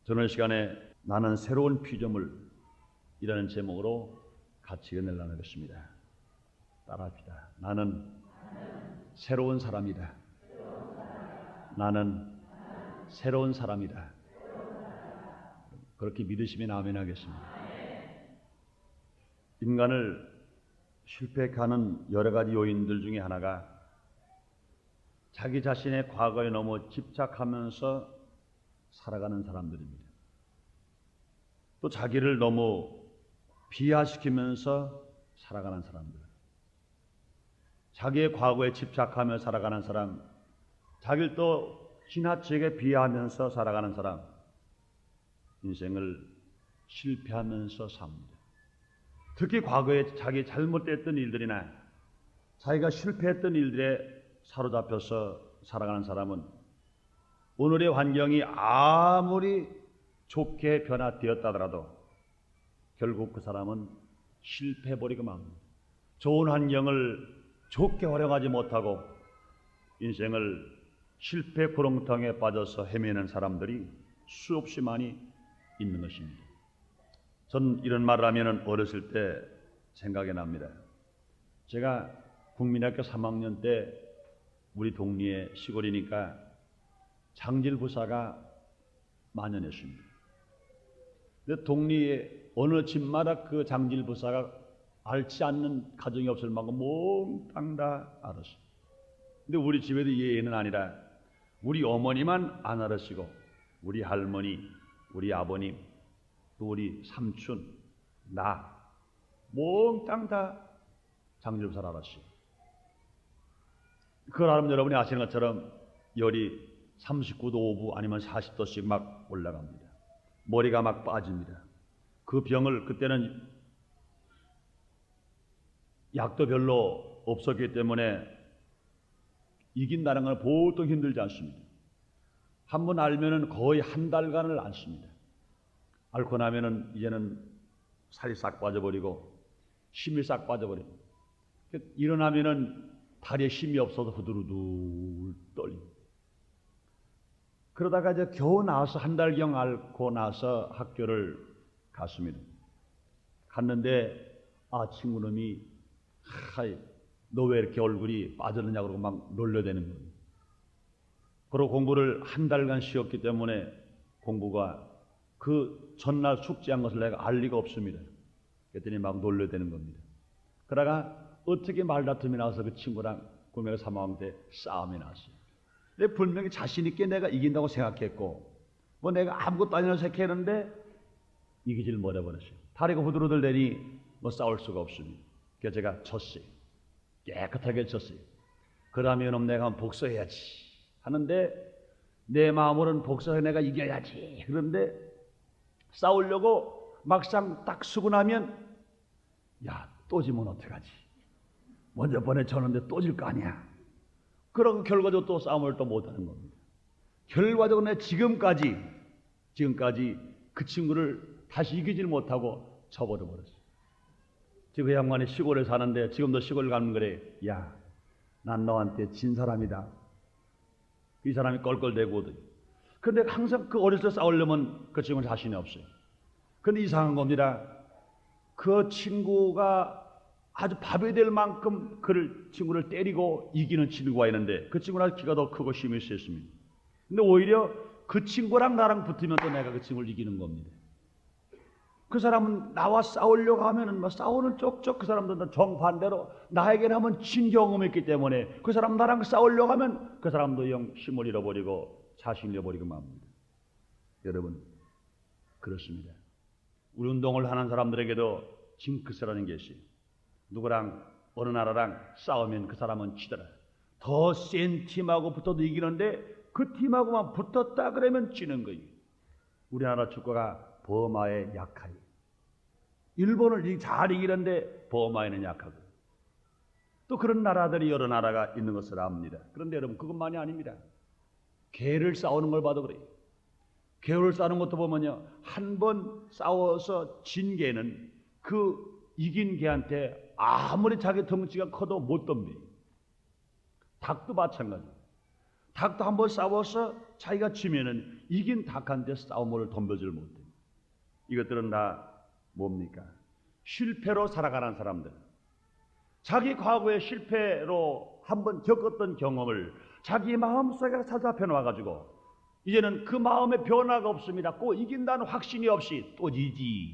저는 시간에 나는 새로운 피조물 이라는 제목으로 같이 연애를 나누겠습니다. 따라합시다. 나는 새로운 사람이다. 나는 새로운 사람이다. 그렇게 믿으시면 아멘 하겠습니다. 인간을 실패케 하는 여러 가지 요인들 중에 하나가 자기 자신의 과거에 너무 집착하면서 살아가는 사람들입니다. 또 자기를 너무 비하시키면서 살아가는 사람들, 자기의 과거에 집착하며 살아가는 사람, 자기를 또 지나치게 비하하면서 살아가는 사람, 인생을 실패하면서 삽니다. 특히 과거에 자기 잘못됐던 일들이나 자기가 실패했던 일들에 사로잡혀서 살아가는 사람은 오늘의 환경이 아무리 좋게 변화되었다 하더라도 결국 그 사람은 실패해버리고 맙니다. 좋은 환경을 좋게 활용하지 못하고 인생을 실패 구렁텅이에 빠져서 헤매는 사람들이 수없이 많이 있는 것입니다. 전 이런 말을 하면 어렸을 때 생각이 납니다. 제가 국민학교 3학년 때 우리 동리에 시골이니까 장질부사가 만연했습니다. 근데 동리에 어느 집마다 그 장질부사가 앓지 않는 가정이 없을 만큼 몽땅 다 앓았어요. 근데 우리 집에도 예외는 아니라 우리 어머니만 안 앓으시고 우리 할머니, 우리 아버님, 또 우리 삼촌, 나 몽땅 다 장질부사를 앓았어요. 그걸 알면 여러분이 아시는 것처럼 열이 39도 5분 아니면 40도씩 막 올라갑니다. 머리가 막 빠집니다. 그 병을 그때는 약도 별로 없었기 때문에 이긴다는 건 보통 힘들지 않습니다. 한번 알면은 거의 한 달간을 앓습니다. 앓고 나면은 이제는 살이 싹 빠져버리고 힘이 싹 빠져버립니다. 일어나면은 다리에 힘이 없어서 후들후들 떨립니다. 그러다가 이제 겨우 나와서 한 달경 앓고 나서 학교를 갔습니다. 갔는데 친구놈이 너 왜 이렇게 얼굴이 빠졌느냐 그러고 막 놀려대는 거예요. 그리고 공부를 한 달간 쉬었기 때문에 공부가 그 전날 숙제한 것을 내가 알 리가 없습니다. 그랬더니 막 놀려대는 겁니다. 그러다가 어떻게 말다툼이 나와서 그 친구랑 국민학교 3학년 때 싸움이 났어요. 근데 분명히 자신 있게 내가 이긴다고 생각했고 뭐 내가 아무것도 아니라고 생각했는데 이기질 못해버렸어요. 다리가 후들후들 대니 뭐 싸울 수가 없습니다. 그래서 제가 졌어요. 깨끗하게 졌어요. 그러면 내가 복수해야지 하는데 내 마음으로는 복수해 내가 이겨야지. 그런데 싸우려고 막상 딱 쓰고 나면 또 지면 어떡하지? 먼저 번에 졌는데 또 질 거 아니야. 그러고 결과적으로 또 싸움을 또 못하는 겁니다. 결과적으로 내 지금까지 그 친구를 다시 이기질 못하고 쳐버려버렸어요. 지금 그 양반이 시골에 사는데 지금도 시골 가는 거래. 난 너한테 진 사람이다. 이 사람이 껄껄대거든. 그런데 항상 그 어렸을 때 싸우려면 그 친구는 자신이 없어요. 그런데 이상한 겁니다. 그 친구가 아주 밥이 될 만큼 친구를 때리고 이기는 친구가 있는데 그 친구는 키가 더 크고 힘이 세습니다. 근데 오히려 그 친구랑 나랑 붙으면 또 내가 그 친구를 이기는 겁니다. 그 사람은 나와 싸우려고 하면은 싸우는 쪽쪽 그 사람들은 정반대로 나에게는 한번 진 경험이 있기 때문에 그 사람 나랑 싸우려고 하면 그 사람도 영 힘을 잃어버리고 자신을 잃어버리고 맙니다. 여러분 그렇습니다. 우리 운동을 하는 사람들에게도 징크스라는 게 있어요. 누구랑 어느 나라랑 싸우면 그 사람은 지더라. 더 센 팀하고 붙어도 이기는데 그 팀하고만 붙었다 그러면 지는 거예요. 우리나라 축구가 버마에 약하요. 일본을 잘 이기는데 버마에는 약하고 또 그런 나라들이 여러 나라가 있는 것을 압니다. 그런데 여러분 그것만이 아닙니다. 개를 싸우는 걸 봐도 그래요. 개를 싸우는 것도 보면요. 한 번 싸워서 진 개는 그 이긴 개한테 아무리 자기 덩치가 커도 못 덤벼요. 닭도 마찬가지예요. 닭도 한번 싸워서 자기가 지면은 이긴 닭한테 싸움을 덤벼질 못해. 이것들은 다 뭡니까? 실패로 살아가는 사람들. 자기 과거의 실패로 한번 겪었던 경험을 자기 마음속에 사자펴 놔가지고 이제는 그 마음에 변화가 없습니다. 꼭 이긴다는 확신이 없이 또 지지,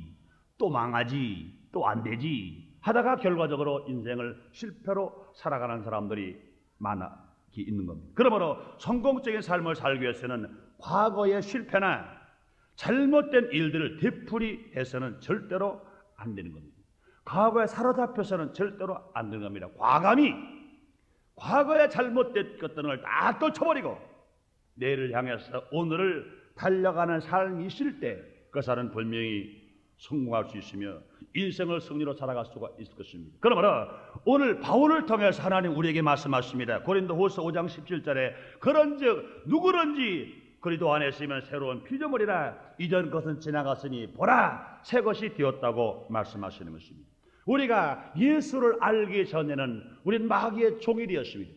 또 망하지, 또 안 되지 하다가 결과적으로 인생을 실패로 살아가는 사람들이 많아 있는 겁니다. 그러므로 성공적인 삶을 살기 위해서는 과거의 실패나 잘못된 일들을 되풀이해서는 절대로 안 되는 겁니다. 과거에 사로잡혀서는 절대로 안 되는 겁니다. 과감히 과거에 잘못된 것들을 다 떨쳐버리고 내일을 향해서 오늘을 달려가는 삶이 있을 때 그 사람은 분명히 성공할 수 있으며 인생을 승리로 살아갈 수가 있을 것입니다. 그러므로 오늘 바울을 통해서 하나님 우리에게 말씀하십니다. 고린도후서 5장 17절에 그런즉 누구든지 그리스도 안에 있으면 새로운 피조물이라 이전 것은 지나갔으니 보라 새 것이 되었다고 말씀하시는 것입니다. 우리가 예수를 알기 전에는 우린 마귀의 종이 되었습니다.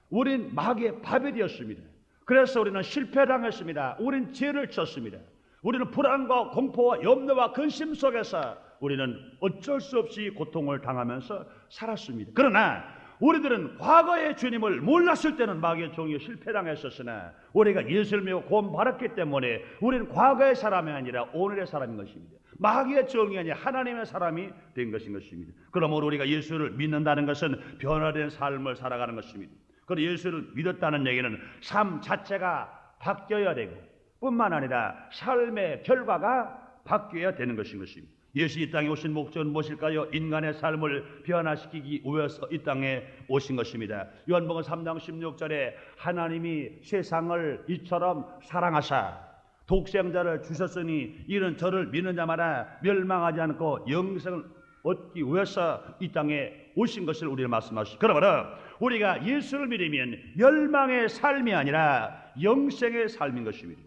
우린 마귀의 밥이 되었습니다. 그래서 우리는 실패당했습니다. 우린 죄를 졌습니다. 우리는 불안과 공포와 염려와 근심 속에서 우리는 어쩔 수 없이 고통을 당하면서 살았습니다. 그러나 우리들은 과거의 주님을 몰랐을 때는 마귀의 종이 실패당했었으나 우리가 예수를 믿고 구원받았기 때문에 우리는 과거의 사람이 아니라 오늘의 사람인 것입니다. 마귀의 종이 아니라 하나님의 사람이 된 것인 것입니다. 그러므로 우리가 예수를 믿는다는 것은 변화된 삶을 살아가는 것입니다. 그리고 예수를 믿었다는 얘기는 삶 자체가 바뀌어야 되고 뿐만 아니라 삶의 결과가 바뀌어야 되는 것인 것입니다. 예수 이 땅에 오신 목적은 무엇일까요? 인간의 삶을 변화시키기 위해서 이 땅에 오신 것입니다. 요한복음 3장 16절에 하나님이 세상을 이처럼 사랑하사 독생자를 주셨으니 이는 저를 믿는 자마다 멸망하지 않고 영생을 얻기 위해서 이 땅에 오신 것을 우리는 말씀하시죠. 그러므로 우리가 예수를 믿으면 멸망의 삶이 아니라 영생의 삶인 것입니다.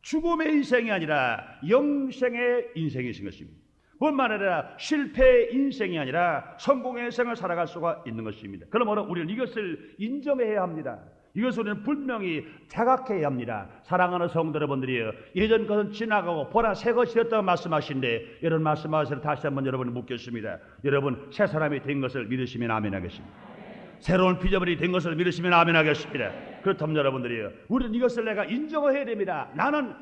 죽음의 인생이 아니라 영생의 인생이신 것입니다. 뿐만 아니라 실패의 인생이 아니라 성공의 인생을 살아갈 수가 있는 것입니다. 그러므로 우리는 이것을 인정해야 합니다. 이것을 우리는 분명히 자각해야 합니다. 사랑하는 성도 여러분들이요, 예전 것은 지나가고 보라 새 것이 되었다고 말씀하신데 이런 말씀하셔서 다시 한번 여러분을 묻겠습니다. 여러분 새 사람이 된 것을 믿으시면 아멘 하겠습니다. 새로운 피조물이 된 것을 믿으시면 아멘 하겠습니다. 그렇다면 여러분들이요, 우리는 이것을 내가 인정해야 됩니다. 나는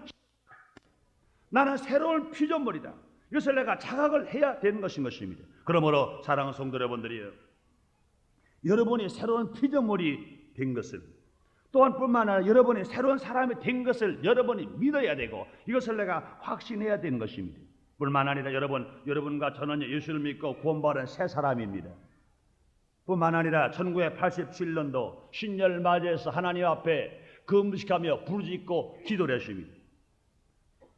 새로운 피조물이다. 이것을 내가 자각을 해야 되는 것인 것입니다. 그러므로 사랑하는 성도 여러분들이요, 여러분이 새로운 피조물이 된 것을 또한 뿐만 아니라 여러분이 새로운 사람이 된 것을 여러분이 믿어야 되고 이것을 내가 확신해야 되는 것입니다. 뿐만 아니라 여러분과 저는 예수를 믿고 구원받은 새 사람입니다. 뿐만 아니라 1987년도 신년을 맞이해서 하나님 앞에 금식하며 부르짖고 기도를 했습니다.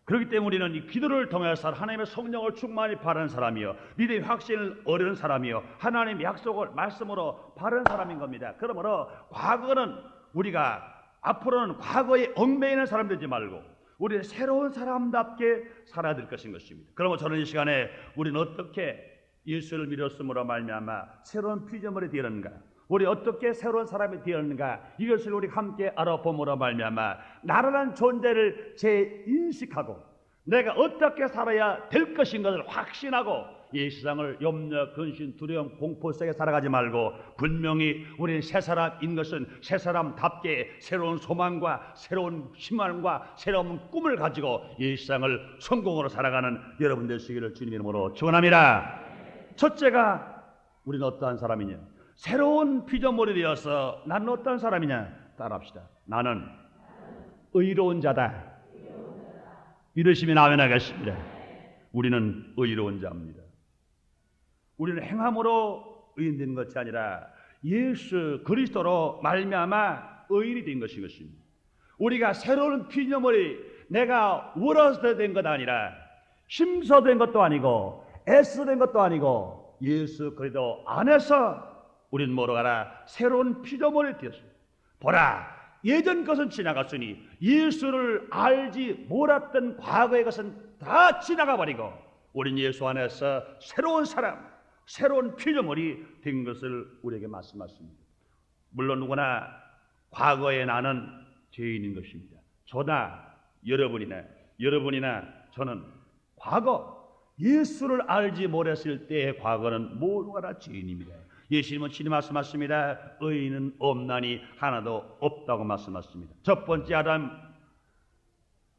그렇기 때문에 우리는 이 기도를 통해서 하나님의 성령을 충만히 바라는 사람이요, 믿음의 확신을 얻은 사람이요, 하나님의 약속을 말씀으로 바라는 사람인 겁니다. 그러므로 과거는 우리가 앞으로는 과거에 얽매이는 사람 되지 말고 우리는 새로운 사람답게 살아야 될 것인 것입니다. 그러면 저는 이 시간에 우리는 어떻게 예수를 믿었음으로 말미암아 새로운 피조물이 되었는가, 우리 어떻게 새로운 사람이 되었는가, 이것을 우리 함께 알아봄으로 말미암아 나라는 존재를 재인식하고 내가 어떻게 살아야 될 것인 것을 확신하고 이 세상을 염려, 근심, 두려움, 공포 속에 살아가지 말고 분명히 우리는 새 사람인 것은 새 사람답게 새로운 소망과 새로운 희망과 새로운 꿈을 가지고 이 세상을 성공으로 살아가는 여러분 되시기를 주님의 이름으로 축원합니다. 첫째가 우리는 어떠한 사람이냐? 새로운 피조물이 되어서 나는 어떠한 사람이냐? 따라합시다. 나는 의로운 자다. 이러시면 아멘 하겠습니다. 우리는 의로운 자입니다. 우리는 행함으로 의인된 것이 아니라 예수 그리스도로 말미암아 의인이 된 것인 것입니다. 우리가 새로운 피조물이 내가 울어서 된 것 아니라 힘써 된 것도 아니고 애써 된 것도 아니고 예수 그리스도 안에서 우리는 뭐로 가라? 새로운 피조물이 되었습니다. 보라, 예전 것은 지나갔으니 예수를 알지 못했던 과거의 것은 다 지나가 버리고 우린 예수 안에서 새로운 사람, 새로운 피조물이 된 것을 우리에게 말씀하십니다. 물론 누구나 과거에 나는 죄인인 것입니다. 저나 여러분이나 저는 과거 예수를 알지 못했을 때의 과거는 모두가 다 죄인입니다. 예수님은 친히 말씀하십니다. 의인은 없나니 하나도 없다고 말씀하십니다. 첫 번째 아담,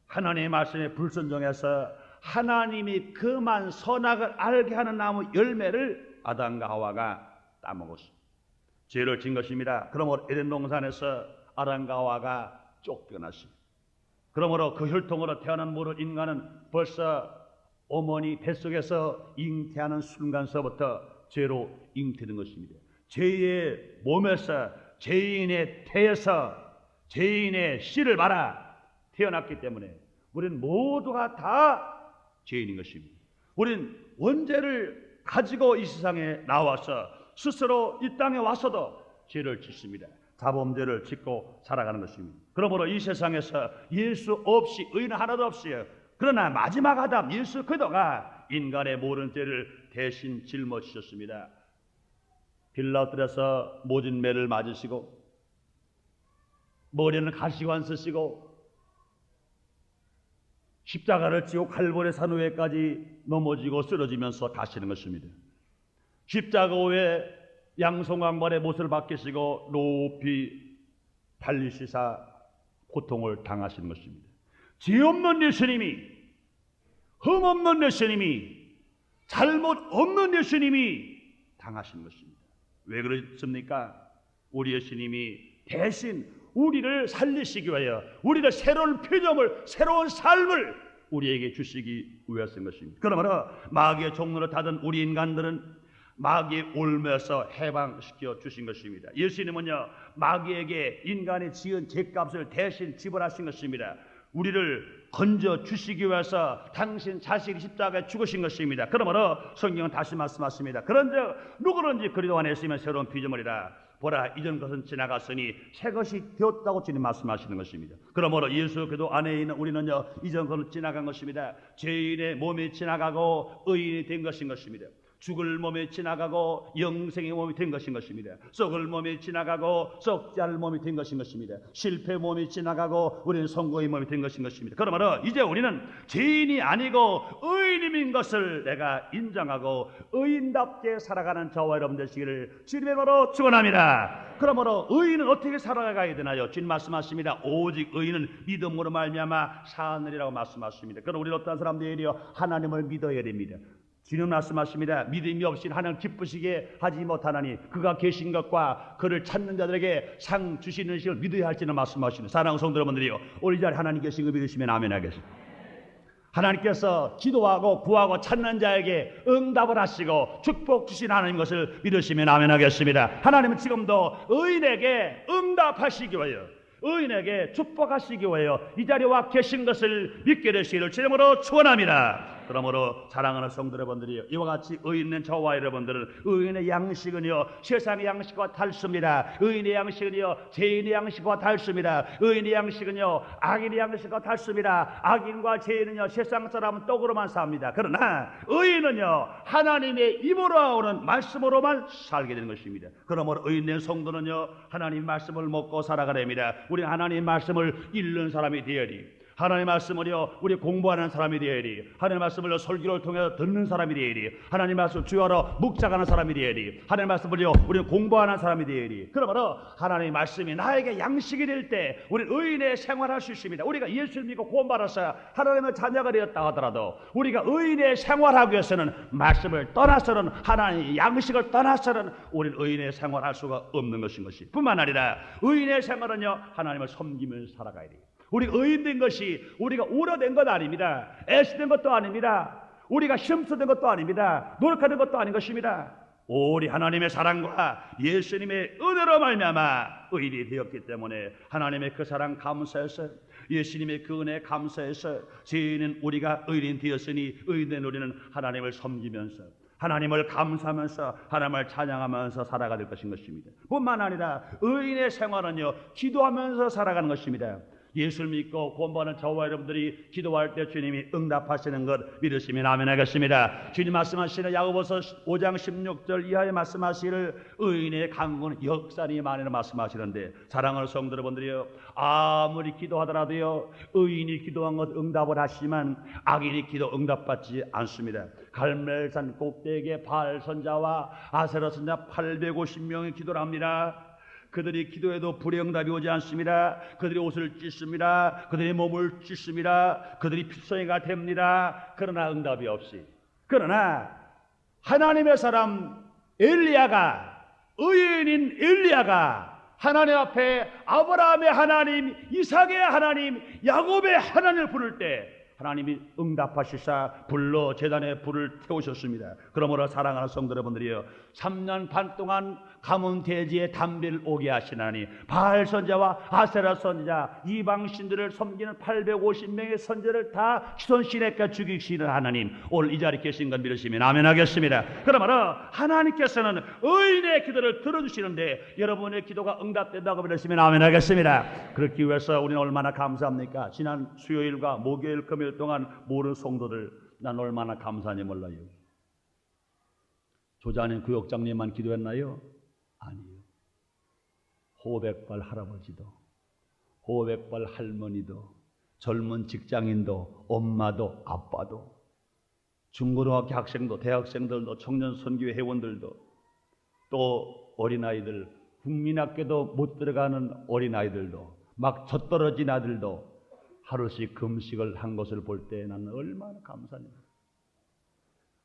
하나님의 말씀에 불순종해서 하나님이 그만 선악을 알게 하는 나무 열매를 아담과 하와가 따먹었습니다. 죄를 진 것입니다. 그러므로 에덴 동산에서 아담과 하와가 쫓겨났습니다. 그러므로 그 혈통으로 태어난 모든 인간은 벌써 어머니 뱃속에서 잉태하는 순간서부터 죄로 잉태된 것입니다. 죄의 몸에서, 죄인의 태에서, 죄인의 씨를 말아 태어났기 때문에 우리는 모두가 다 죄인인 것입니다. 우리는 원죄를 가지고 이 세상에 나와서 스스로 이 땅에 와서도 죄를 짓습니다. 자범죄를 짓고 살아가는 것입니다. 그러므로 이 세상에서 예수 없이, 의인 하나도 없어요. 그러나 마지막 아담 예수 그리스도가 인간의 모든 죄를 대신 짊어지셨습니다. 빌라도에서 모진 매를 맞으시고 머리에는 가시관 쓰시고 십자가를 지고 갈보리 산 위에까지 넘어지고 쓰러지면서 가시는 것입니다. 십자가 위에 양송왕벌의 못을 박히시고 높이 달리시사 고통을 당하시는 것입니다. 죄 없는 예수님이, 흠 없는 예수님이, 잘못 없는 예수님이 당하신 것입니다. 왜 그렇습니까? 우리 예수님이 대신 우리를 살리시기 위하여, 우리를 새로운 표정을, 새로운 삶을 우리에게 주시기 위해서인 것입니다. 그러므로 마귀의 종로를 닫은 우리 인간들은 마귀의 올매에서 해방시켜 주신 것입니다. 예수님은요, 마귀에게 인간이 지은 죄값을 대신 지불하신 것입니다. 우리를 건져 주시기 위해서 당신 자신이 십자가에 죽으신 것입니다. 그러므로 성경은 다시 말씀하십니다. 그런즉 누구든지 그리스도 안에 있으면 새로운 피조물이라. 보라, 이전 것은 지나갔으니 새 것이 되었다고 주님 말씀하시는 것입니다. 그러므로 예수 그리스도 안에 있는 우리는요, 이전 것은 지나간 것입니다. 죄인의 몸이 지나가고 의인이 된 것인 것입니다. 죽을 몸이 지나가고 영생의 몸이 된 것인 것입니다. 썩을 몸이 지나가고 썩지 않을 몸이 된 것인 것입니다. 실패의 몸이 지나가고 우리는 성공의 몸이 된 것인 것입니다. 그러므로 이제 우리는 죄인이 아니고 의인인 것을 내가 인정하고 의인답게 살아가는 저와 여러분 되시기를 주님의 이름으로 축원합니다. 그러므로 의인은 어떻게 살아가야 되나요? 주님 말씀하십니다. 오직 의인은 믿음으로 말미암아 사느리라고 말씀하십니다. 그럼 우리는 어떤 사람들이요, 하나님을 믿어야 됩니다. 주님 말씀하십니다. 믿음이 없이 하나님 기쁘시게 하지 못하나니 그가 계신 것과 그를 찾는 자들에게 상 주시는 것을 믿어야 할지는 말씀하시는 사랑하는 성도 여러분들이요, 오늘 이 자리에 하나님 계신 거 믿으시면 아멘 하겠습니다. 하나님께서 기도하고 구하고 찾는 자에게 응답을 하시고 축복 주신 하나님 것을 믿으시면 아멘 하겠습니다. 하나님은 지금도 의인에게 응답하시기 위하여, 의인에게 축복하시기 위하여 이 자리에 와 계신 것을 믿게 되시기를 주님으로 축원합니다. 그러므로 사랑하는 성도 여러분들이요, 이와 같이 의인은 저와 여러분들은 의인의 양식은요, 세상의 양식과 다릅니다. 의인의 양식은요, 죄인의 양식과 다릅니다. 의인의 양식은요, 악인의 양식과 다릅니다. 악인과 죄인은요, 세상 사람은 떡으로만 삽니다. 그러나 의인은요, 하나님의 입으로 나오는 말씀으로만 살게 되는 것입니다. 그러므로 의인된 성도는요, 하나님 말씀을 먹고 살아가야 됩니다. 우리 하나님 말씀을 읽는 사람이 되어야지, 하나님의 말씀을요, 우리 공부하는 사람이 되어야지, 하나님의 말씀을요, 설교를 통해서 듣는 사람이 되어야지, 하나님의 말씀을 주야로 묵상하는 사람이 되어야지, 하나님의 말씀을요, 우리는 공부하는 사람이 되어야지. 그러므로 하나님의 말씀이 나에게 양식이 될 때 우리는 의인의 생활할 수 있습니다. 우리가 예수를 믿고 구원받아서 하나님의 자녀가 되었다 하더라도 우리가 의인의 생활하기 위해서는 말씀을 떠나서는, 하나님의 양식을 떠나서는 우리는 의인의 생활할 수가 없는 것인 것이 뿐만 아니라 의인의 생활은요, 하나님을 섬기면서 살아가야 돼요. 우리가 의인된 것이 우리가 우려된 것 아닙니다. 애쓰된 것도 아닙니다. 우리가 힘쓰된 것도 아닙니다. 노력하는 것도 아닌 것입니다. 오리 하나님의 사랑과 예수님의 은혜로 말미암아 의인이 되었기 때문에 하나님의 그 사랑 감사해서, 예수님의 그 은혜 감사해서 죄인은 우리가 의인 되었으니 의인된 우리는 하나님을 섬기면서, 하나님을 감사하면서, 하나님을 찬양하면서 살아가야 될 것인 것입니다. 뿐만 아니라 의인의 생활은요, 기도하면서 살아가는 것입니다. 예수를 믿고 구원받는 저와 여러분들이 기도할 때 주님이 응답하시는 것 믿으시면 아멘 하겠습니다. 주님 말씀하시는 야고보서 5장 16절 이하에 말씀하시를 의인의 강구는 역사니 많이라 말씀하시는데, 사랑하는 성도 여러분들이요, 아무리 기도하더라도요 의인이 기도한 것 응답을 하시지만 악인이 기도 응답받지 않습니다. 갈멜산 꼭대기에 바알 선자와 아세라 선자 850명이 기도를 합니다. 그들이 기도해도 불응답이 오지 않습니다. 그들이 옷을 찢습니다. 그들이 몸을 찢습니다. 그들이 피성이가 됩니다. 그러나 응답이 없이. 그러나 하나님의 사람 엘리야가, 의인인 엘리야가 하나님 앞에 아브라함의 하나님, 이삭의 하나님, 야곱의 하나님을 부를 때 하나님이 응답하시사 불로 제단에 불을 태우셨습니다. 그러므로 사랑하는 성도 여러분들이요, 3년 반 동안 가문 대지에 담비를 오게 하신 하나님, 바알 선자와 아세라 선자, 이방 신들을 섬기는 850명의 선자를 다 시돈 시내가 죽이시는 하나님, 오늘 이 자리에 계신 건 믿으시면 아멘 하겠습니다. 그러므로 하나님께서는 의인의 기도를 들어주시는데 여러분의 기도가 응답된다고 믿으시면 아멘 하겠습니다. 그렇기 위해서 우리는 얼마나 감사합니까? 지난 수요일과 목요일, 금요일 동안 모든 성도들, 난 얼마나 감사한지 몰라요. 조자님 구역장님만 기도했나요? 아니요. 호백발 할아버지도, 호백발 할머니도, 젊은 직장인도, 엄마도, 아빠도, 중고등학교 학생도, 대학생들도, 청년 선교회 회원들도, 또 어린아이들, 국민학교도 못 들어가는 어린아이들도, 막 젖떨어진 아들도 하루씩 금식을 한 것을 볼 때 나는 얼마나 감사합니다.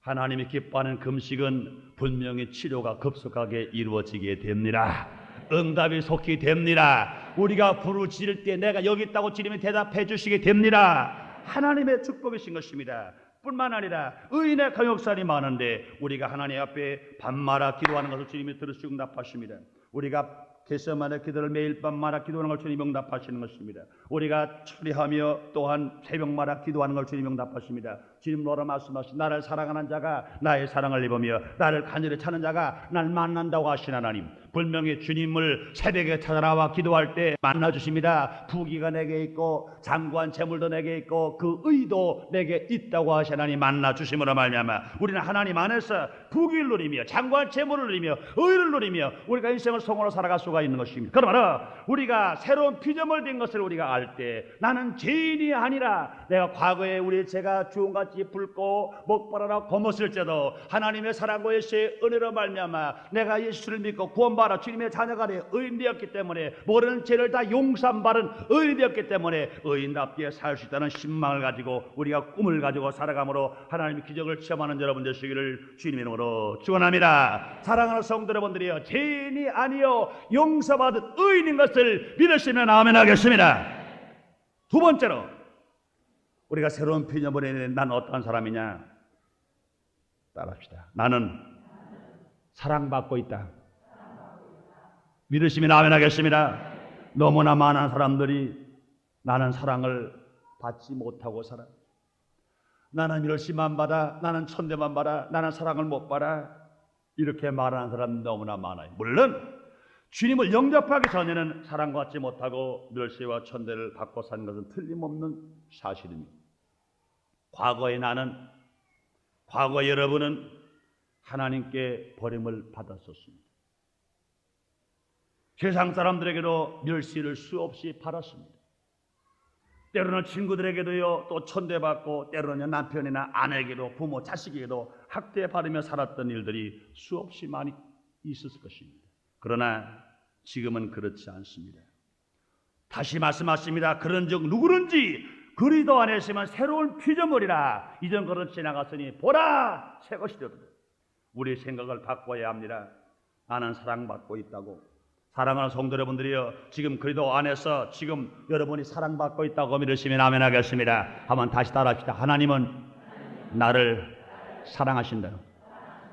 하나님이 기뻐하는 금식은 분명히 치료가 급속하게 이루어지게 됩니다. 응답이 속히 됩니다. 우리가 부르짖을 때 내가 여기 있다고 주님이 대답해 주시게 됩니다. 하나님의 축복이신 것입니다. 뿐만 아니라 의인의 강역살이 많은데 우리가 하나님 앞에 밤마다 기도하는 것을 주님이 들으시고 응답하십니다. 우리가 겟세마네 기도를 매일 밤마다 기도하는 걸 주님이 응답하시는 것입니다. 우리가 처리하며 또한 새벽마다 기도하는 걸 주님이 응답하십니다. 주님 너로 말씀하신 나를 사랑하는 자가 나의 사랑을 입으며 나를 간절히 찾는 자가 날 만난다고 하신 하나님, 분명히 주님을 새벽에 찾아나와 기도할 때 만나주십니다. 부귀가 내게 있고 장관 재물도 내게 있고 그 의도 내게 있다고 하신 하나님 만나주심으로 말미암아 우리는 하나님 안에서 부귀를 누리며 장관 재물을 누리며 의를 누리며 우리가 인생을 성으로 살아갈 수가 있는 것입니다. 그러므로 우리가 새로운 피조물 된 것을 우리가 알 때 나는 죄인이 아니라 내가 과거에 우리 죄가 주홍같이 붉고 목바라나 검었을지라도 하나님의 사랑과 예수의 은혜로 말미암아 내가 예수를 믿고 구원받아 주님의 자녀가 되어 의인 되었기 때문에 모르는 죄를 다 용서받은 의인이 되었기 때문에 의인답게 살 수 있다는 신망을 가지고 우리가 꿈을 가지고 살아감으로 하나님의 기적을 체험하는 여러분 되시기를 주님의 이름으로 축원합니다. 사랑하는 성도 여러분들이여, 죄인이 아니요 용서받은 의인인 것을 믿으시면 아멘 하겠습니다. 두 번째로 우리가 새로운 피조물에 난 어떠한 사람이냐? 따라합시다. 나는 사랑받고 있다. 믿으시면 아멘 하겠습니다. 너무나 많은 사람들이 나는 사랑을 받지 못하고 살아. 나는 멸시만 받아. 나는 천대만 받아. 나는 사랑을 못 받아. 이렇게 말하는 사람이 너무나 많아요. 물론 주님을 영접하기 전에는 사랑받지 못하고 멸시와 천대를 받고 산 것은 틀림없는 사실입니다. 과거의 나는, 과거 여러분은 하나님께 버림을 받았었습니다. 세상 사람들에게도 멸시를 수없이 받았습니다. 때로는 친구들에게도요, 또 천대받고 때로는 남편이나 아내에게도 부모, 자식에게도 학대받으며 살았던 일들이 수없이 많이 있었을 것입니다. 그러나 지금은 그렇지 않습니다. 다시 말씀하십니다. 그런즉 누구든지 그리스도 안에 있으면 새로운 피조물이라 이전 것은 지나갔으니 보라 새 것이 되었다. 우리 생각을 바꿔야 합니다. 나는 사랑받고 있다고. 사랑하는 성도 여러분들이여, 지금 그리스도 안에서 지금 여러분이 사랑받고 있다고 믿으시면 아멘 하겠습니다. 한번 다시 따라합시다. 하나님은 나를 사랑하신다.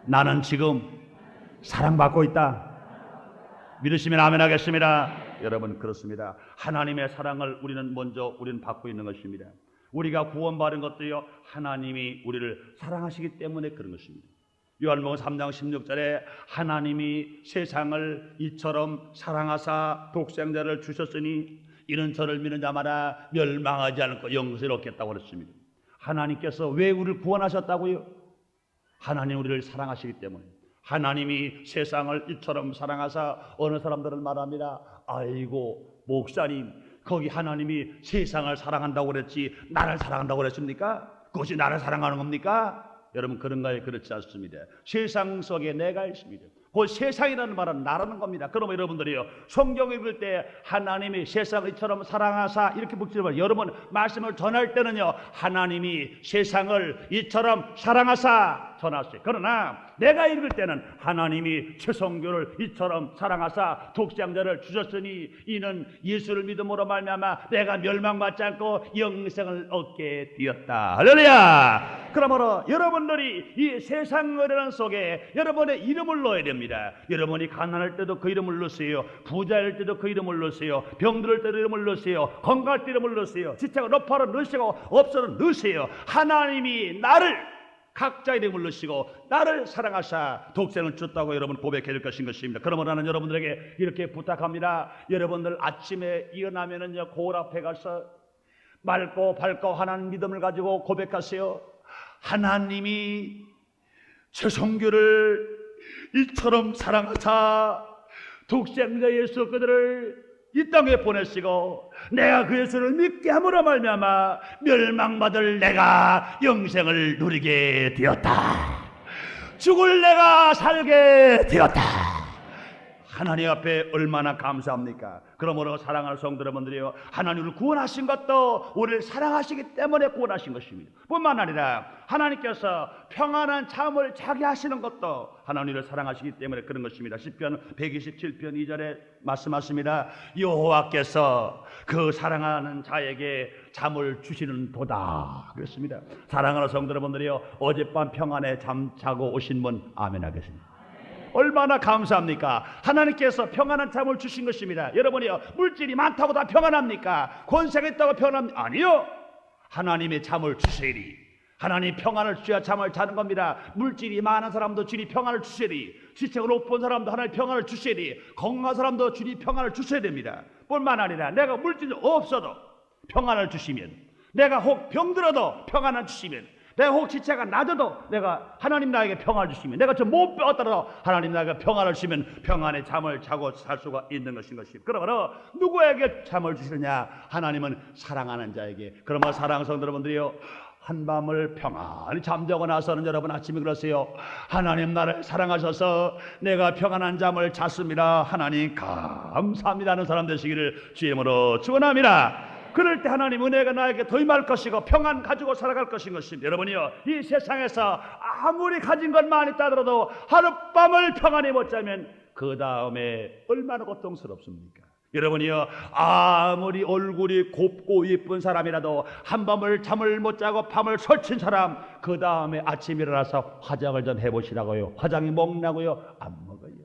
나는 지금 사랑받고 있다. 믿으시면 아멘 하겠습니다. 여러분, 그렇습니다. 하나님의 사랑을 우리는 받고 있는 것입니다. 우리가 구원받은 것도요, 하나님이 우리를 사랑하시기 때문에 그런 것입니다. 요한복음 3장 16절에 하나님이 세상을 이처럼 사랑하사 독생자를 주셨으니 이는 저를 믿는 자마다 멸망하지 않고 영생을 얻겠다고 그랬습니다. 하나님께서 왜 우리를 구원하셨다고요? 하나님 우리를 사랑하시기 때문에. 하나님이 세상을 이처럼 사랑하사 어느 사람들은 말합니다. 아이고 목사님, 거기 하나님이 세상을 사랑한다고 그랬지 나를 사랑한다고 그랬습니까? 그것이 나를 사랑하는 겁니까? 여러분, 그런가요? 그렇지 않습니다. 세상 속에 내가 있습니다. 그 세상이라는 말은 나라는 겁니다. 그러면 여러분들이요, 성경 읽을 때 하나님이 세상을 이처럼 사랑하사 이렇게 묵지만, 여러분 말씀을 전할 때는요, 하나님이 세상을 이처럼 사랑하사 전하세요. 그러나 내가 읽을 때는 하나님이 최성교를 이처럼 사랑하사 독생자를 주셨으니 이는 예수를 믿음으로 말미암아 내가 멸망받지 않고 영생을 얻게 되었다. 할렐루야. 그러므로 여러분들이 이 세상 어려움 속에 여러분의 이름을 넣어야 됩니다. 여러분이 가난할 때도 그 이름을 넣으세요. 부자일 때도 그 이름을 넣으세요. 병들 때도 이름을 넣으세요. 건강할 때 이름을 넣으세요. 지체가 높아도 넣으시고 없어도 넣으세요. 하나님이 나를 각자 이름을 넣으시고 나를 사랑하사 독생을 줬다고 여러분 고백해야 될 것입니다. 그러므로 나는 여러분들에게 이렇게 부탁합니다. 여러분들 아침에 일어나면은요, 거울 앞에 가서 맑고 밝고 하나님 믿음을 가지고 고백하세요. 하나님이 최성교를 이처럼 사랑하사 독생자 예수 그들을 이 땅에 보내시고 내가 그 예수를 믿게 함으로 말미암아 멸망받을 내가 영생을 누리게 되었다. 죽을 내가 살게 되었다. 하나님 앞에 얼마나 감사합니까? 그러므로 사랑하는 성도 여러분들이요, 하나님을 구원하신 것도 우리를 사랑하시기 때문에 구원하신 것입니다. 뿐만 아니라 하나님께서 평안한 잠을 자게 하시는 것도 하나님을 사랑하시기 때문에 그런 것입니다. 시편 127편 2절에 말씀하십니다. 여호와께서 그 사랑하는 자에게 잠을 주시는 도다 그랬습니다. 사랑하는 성도 여러분들이요, 어젯밤 평안에 잠 자고 오신 분 아멘 하겠습니다. 얼마나 감사합니까? 하나님께서 평안한 잠을 주신 것입니다. 여러분이요, 물질이 많다고 다 평안합니까? 권세가 있다고 평안합니까? 아니요. 하나님의 잠을 주시리. 하나님 평안을 주셔야 잠을 자는 겁니다. 물질이 많은 사람도 주님 평안을 주시리. 지체가 높은 사람도 하나님 평안을 주시리. 건강한 사람도 주님 평안을 주셔야 됩니다. 뿐만 아니라 내가 물질이 없어도 평안을 주시면, 내가 혹 병들어도 평안을 주시면, 내가 혹 지체가 낮아도 내가 하나님 나에게 평안을 주시면, 내가 좀 못 배웠더라도 하나님 나에게 평안을 주시면 평안의 잠을 자고 살 수가 있는 것인 것입니다. 그러므로 누구에게 잠을 주시느냐? 하나님은 사랑하는 자에게. 그러므로 사랑하는 성도 여러분들이요, 한밤을 평안히 잠자고 나서는 여러분 아침에 그러세요. 하나님 나를 사랑하셔서 내가 평안한 잠을 잤습니다. 하나님 감사합니다 하는 사람 되시기를 주의 이름으로 축원합니다. 그럴 때 하나님 은혜가 나에게 더 임할 것이고 평안 가지고 살아갈 것인 것입니다. 여러분이요, 이 세상에서 아무리 가진 것 많이 따더라도 하룻밤을 평안히 못 자면 그 다음에 얼마나 고통스럽습니까? 여러분이요, 아무리 얼굴이 곱고 예쁜 사람이라도 한밤을 잠을 못 자고 밤을 설친 사람, 그 다음에 아침에 일어나서 화장을 좀 해보시라고요. 화장이 먹나고요? 안 먹어요.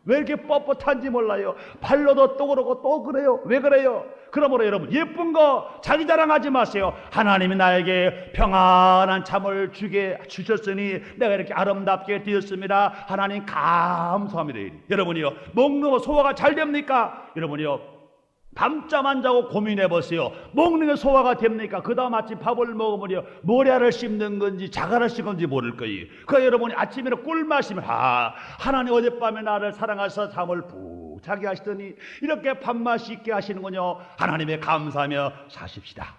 왜 이렇게 뻣뻣한지 몰라요. 발로도 또 그러고 또 그래요. 왜 그래요? 그러므로 여러분, 예쁜 거 자기 자랑하지 마세요. 하나님이 나에게 평안한 잠을 주셨으니 내가 이렇게 아름답게 되었습니다. 하나님 감사합니다. 여러분이요, 먹는 거 소화가 잘 됩니까? 여러분이요, 밤잠 안 자고 고민해 보세요. 먹는 게 소화가 됩니까? 그 다음 아침 밥을 먹으면요, 모래알을 씹는 건지 자갈을 씹는 건지 모를 거예요. 그러니까 여러분이 아침에 꿀 마시면, 하나님 어젯밤에 나를 사랑하셔서 잠을 푹 자게 하시더니 이렇게 밥맛이 있게 하시는군요. 하나님의 감사하며 사십시다.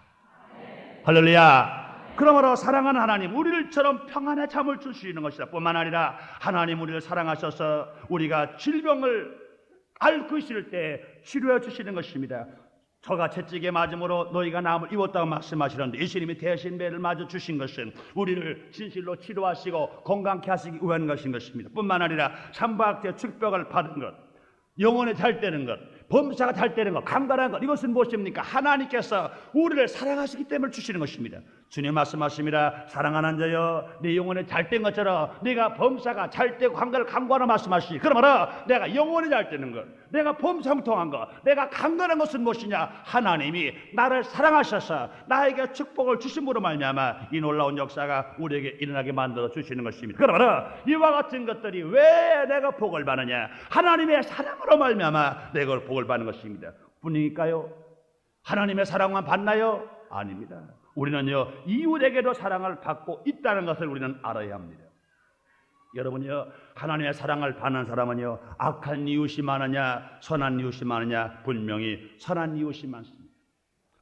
할렐루야. 그러므로 사랑하는 하나님, 우리를처럼 평안의 잠을 줄 수 있는 것이다. 뿐만 아니라 하나님 우리를 사랑하셔서 우리가 질병을 앓고 있을 때 치료해 주시는 것입니다. 저가 채찍에 맞음으로 너희가 나음을 입었다고 말씀하시는데, 예수님이 대신 매를 맞아 주신 것은 우리를 진실로 치료하시고 건강케 하시기 위한 것인 것입니다. 뿐만 아니라 삼박대 축복을 받은 것, 영혼이 잘 되는 것, 범사가 잘 되는 것, 강건한 것, 이것은 무엇입니까? 하나님께서 우리를 사랑하시기 때문에 주시는 것입니다. 주님 말씀하십니다. 사랑하는 자여, 네 영혼이 잘 된 것처럼 네가 범사가 잘 되고 강건하라 말씀하시니, 그러므로 내가 영혼이 잘 되는 것, 내가 범상통한 것, 내가 강건한 것은 무엇이냐? 하나님이 나를 사랑하셔서 나에게 축복을 주심으로 말미암아 이 놀라운 역사가 우리에게 일어나게 만들어 주시는 것입니다. 그러므로 이와 같은 것들이 왜 내가 복을 받느냐? 하나님의 사랑으로 말미암아 내가 복을 받는 것입니다. 뿐이니까요, 하나님의 사랑만 받나요? 아닙니다. 우리는요, 이웃에게도 사랑을 받고 있다는 것을 우리는 알아야 합니다. 여러분요, 하나님의 사랑을 받는 사람은요, 악한 이웃이 많으냐 선한 이웃이 많으냐? 분명히 선한 이웃이 많습니다.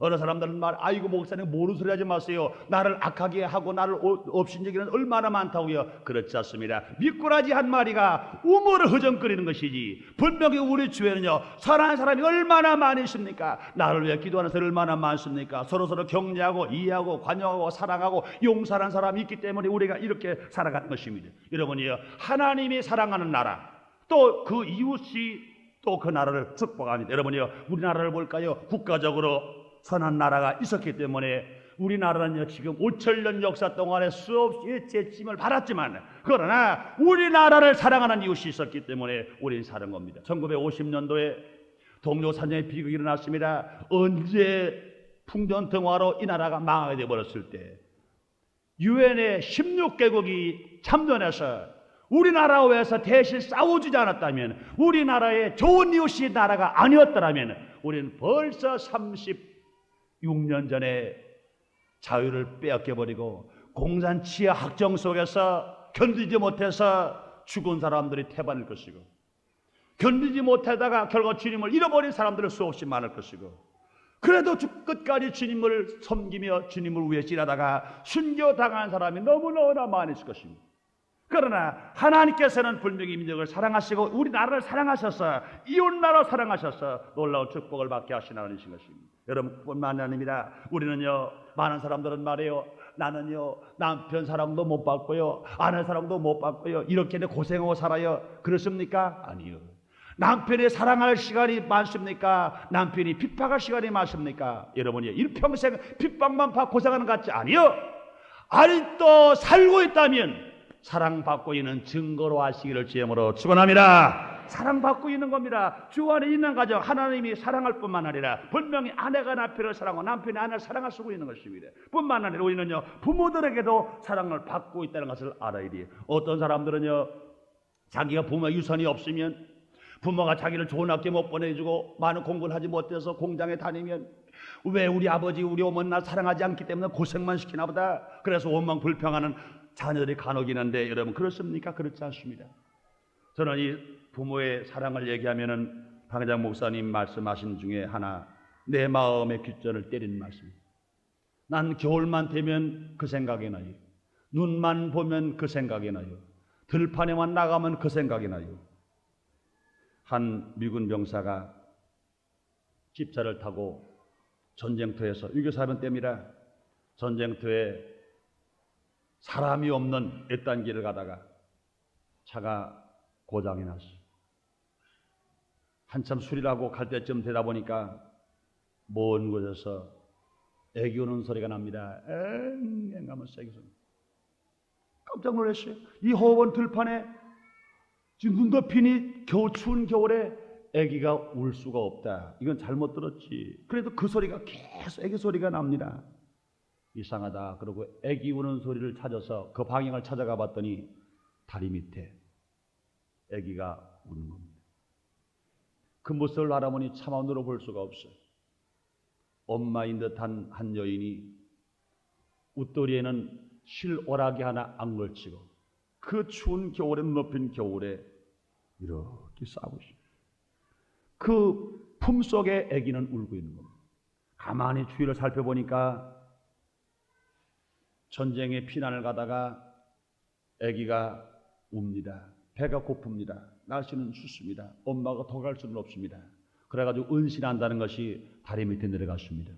어느 사람들은 아이고 목사님 모르는 소리 하지 마세요. 나를 악하게 하고 나를 없인 얘기는 얼마나 많다고요. 그렇지 않습니다. 미꾸라지 한 마리가 우물을 허정거리는 것이지, 분명히 우리 주에는요 선한 사람이 얼마나 많이 있습니까? 나를 위해 기도하는 사람이 얼마나 많습니까? 서로서로 격려하고 이해하고 관용하고 사랑하고 용서하는 사람이 있기 때문에 우리가 이렇게 살아가는 것입니다. 여러분이요, 하나님이 사랑하는 나라, 또 그 이웃이 또 그 나라를 축복합니다. 여러분이요, 우리나라를 볼까요? 국가적으로 선한 나라가 있었기 때문에 우리나라는요 지금 5천년 역사 동안에 수없이 재침을 받았지만, 그러나 우리나라를 사랑하는 이웃이 있었기 때문에 우리는 사는 겁니다. 1950년도에 동료 사냥의 비극이 일어났습니다. 언제 풍전등화로 이 나라가 망하게 되어버렸을 때 유엔의 16개국이 참전해서 우리나라 위해서 대신 싸워주지 않았다면, 우리나라의 좋은 이웃이 나라가 아니었더라면 우리는 벌써 36년 전에 자유를 빼앗겨버리고 공산치하 학정 속에서 견디지 못해서 죽은 사람들이 태반일 것이고, 견디지 못하다가 결국 주님을 잃어버린 사람들은 수없이 많을 것이고, 그래도 끝까지 주님을 섬기며 주님을 위해 일하다가 순교당한 사람이 너무너무나 많이 있을 것입니다. 그러나 하나님께서는 분명히 민족을 사랑하시고 우리나라를 사랑하셔서 이웃나라를 사랑하셔서 놀라운 축복을 받게 하시는 이신 것입니다. 여러분뿐만 아닙니다. 우리는요, 많은 사람들은 말해요, 나는요 남편 사랑도 못 받고요 아내 사랑도 못 받고요 이렇게 고생하고 살아요. 그렇습니까? 아니요. 남편이 사랑할 시간이 많습니까? 남편이 핍박할 시간이 많습니까? 여러분이 일평생 핍박만 받고 고생하는 것 같지? 아니요. 아직도 살고 있다면 사랑받고 있는 증거로 하시기를 주님으로 축원합니다. 사랑받고 있는 겁니다. 주 안에 있는 가정, 하나님이 사랑할 뿐만 아니라 분명히 아내가 남편을 사랑하고 남편이 아내를 사랑할 수 있는 것입니다. 뿐만 아니라 우리는요 부모들에게도 사랑을 받고 있다는 것을 알아야 돼요. 어떤 사람들은요 자기가 부모의 유산이 없으면, 부모가 자기를 좋은 학교 못 보내주고 많은 공부를 하지 못해서 공장에 다니면, 왜 우리 아버지 우리 어머니 나 사랑하지 않기 때문에 고생만 시키나 보다, 그래서 원망 불평하는 자녀들이 간혹 있는데, 여러분 그렇습니까? 그렇지 않습니다. 저는 이 부모의 사랑을 얘기하면은 강장 목사님 말씀하신 중에 하나, 내 마음의 귓전을 때리는 말씀입니다. 난 겨울만 되면 그 생각이 나요. 눈만 보면 그 생각이 나요. 들판에만 나가면 그 생각이 나요. 한 미군 병사가 집차를 타고 전쟁터에서, 6.25 사변 때입니다. 전쟁터에 사람이 없는 외딴 길을 가다가 차가 고장이 났어요. 한참 수리하고 갈 때쯤 되다 보니까 먼 곳에서 애기 우는 소리가 납니다. 엥 하면서 애기 소리. 깜짝 놀랐어요. 이 허원 들판에 지금 눈 덮이니 추운 겨울에 애기가 울 수가 없다. 이건 잘못 들었지. 그래도 그 소리가 계속 애기 소리가 납니다. 이상하다. 그러고 애기 우는 소리를 찾아서 그 방향을 찾아가 봤더니 다리 밑에 애기가 우는 겁니다. 그 모습을 바라보니 차마 눈으로 수가 없어요. 엄마인 듯한 한 여인이 웃도리에는 실오라기 하나 안 걸치고 그 추운 겨울에, 높은 겨울에 이렇게 싸우고 있어요. 그 품속에 아기는 울고 있는 겁니다. 가만히 주위를 살펴보니까 전쟁에 피난을 가다가 아기가 웁니다. 배가 고픕니다. 날씨는 춥습니다. 엄마가 더 갈 수는 없습니다. 그래가지고 은신한다는 것이 다리 밑에 내려갔습니다.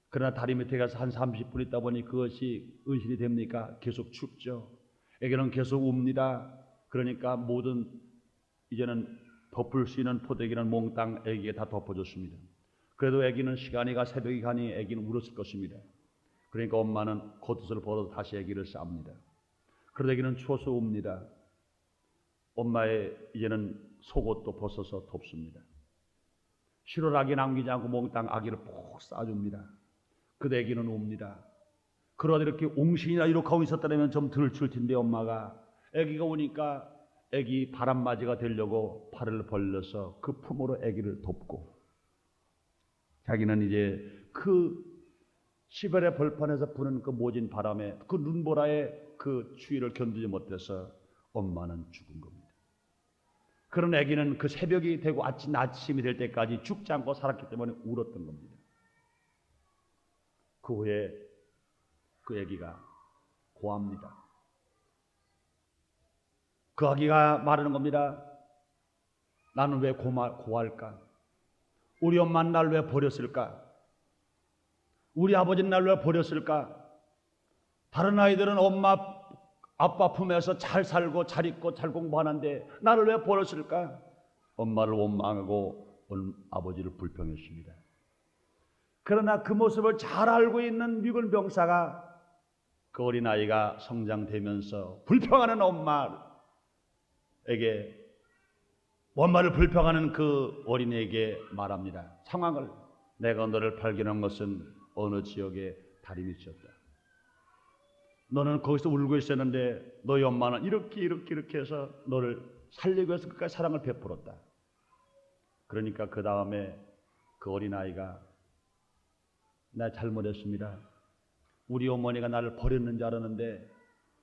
그러나 다리 밑에 가서 한 30분 있다 보니 그것이 은신이 됩니까? 계속 춥죠. 아기는 계속 웁니다. 그러니까 모든 이제는 덮을 수 있는 포대기는 몽땅 아기에게 다 덮어줬습니다. 그래도 아기는 시간이 가 새벽이 가니 아기는 울었을 것입니다. 그러니까 엄마는 겉옷을 벗어 다시 아기를 쌉니다. 그러다 아기는 추워서 웁니다. 엄마의 이제는 속옷도 벗어서 덮습니다. 실오라기 남기지 않고 몽땅 아기를 푹 싸줍니다. 그때 아기는 웁니다. 그러다 이렇게 옹신이나 이렇게 하고 있었다면 좀 덜 출 텐데 엄마가 아기가 오니까 아기 바람맞이가 되려고 팔을 벌려서 그 품으로 아기를 덮고 자기는 이제 그 시베리아 벌판에서 부는 그 모진 바람에 그 눈보라의 그 추위를 견디지 못해서 엄마는 죽은 겁니다. 그런 아기는 그 새벽이 되고 아침이 될 때까지 죽지 않고 살았기 때문에 울었던 겁니다. 그 후에 그 아기가 고합니다. 그 아기가 말하는 겁니다. 나는 왜 고할까? 우리 엄마는 날 왜 버렸을까? 우리 아버지는 날 왜 버렸을까? 다른 아이들은 엄마 아빠 품에서 잘 살고 잘 있고 잘 공부하는데 나를 왜 버렸을까? 엄마를 원망하고 아버지를 불평했습니다. 그러나 그 모습을 잘 알고 있는 미군 병사가 그 어린아이가 성장되면서 불평하는 엄마에게 엄마를 불평하는 그 어린이에게 말합니다. 상황을 내가 너를 발견한 것은 어느 지역에 달이 미쳤다. 너는 거기서 울고 있었는데 너희 엄마는 이렇게 해서 너를 살리기 위해서 끝까지 사랑을 베풀었다. 그러니까 그 다음에 그 어린아이가 나 잘못했습니다. 우리 어머니가 나를 버렸는 줄 알았는데